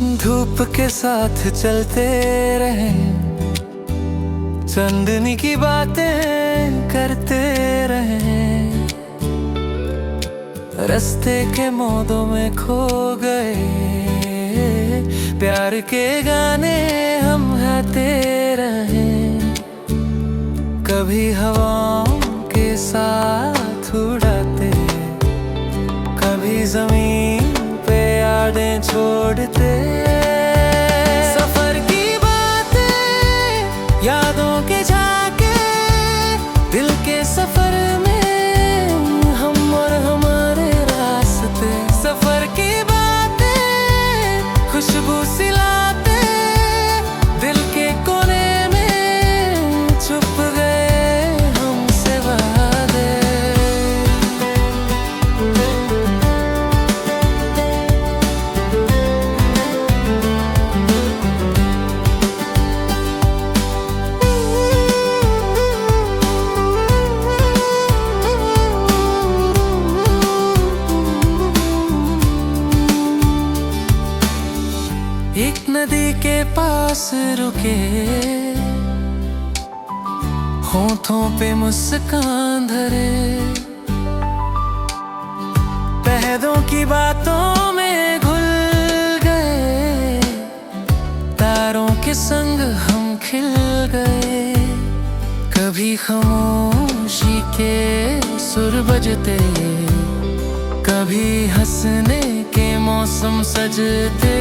धूप के साथ चलते रहे, चांदनी की बातें करते रहे, रास्ते के मोड़ों में खो गए, प्यार के गाने हम गाते रहे। कभी हवाओं के साथ उड़ाते, कभी जमीन पे यादें छोड़ते। सफर की बातें यादों के झाके, दिल के सफर में हम और हमारे रास्ते। सफर की बातें खुशबू सिलाते, दिल के कोने में छुप गए हमसे वादे। एक नदी के पास रुके, होठों पे मुस्कान धरे, पहदों की बातों में घुल गए, तारों के संग हम खिल गए। कभी खामोशी के सुर बजते, कभी हंसने के मौसम सजते।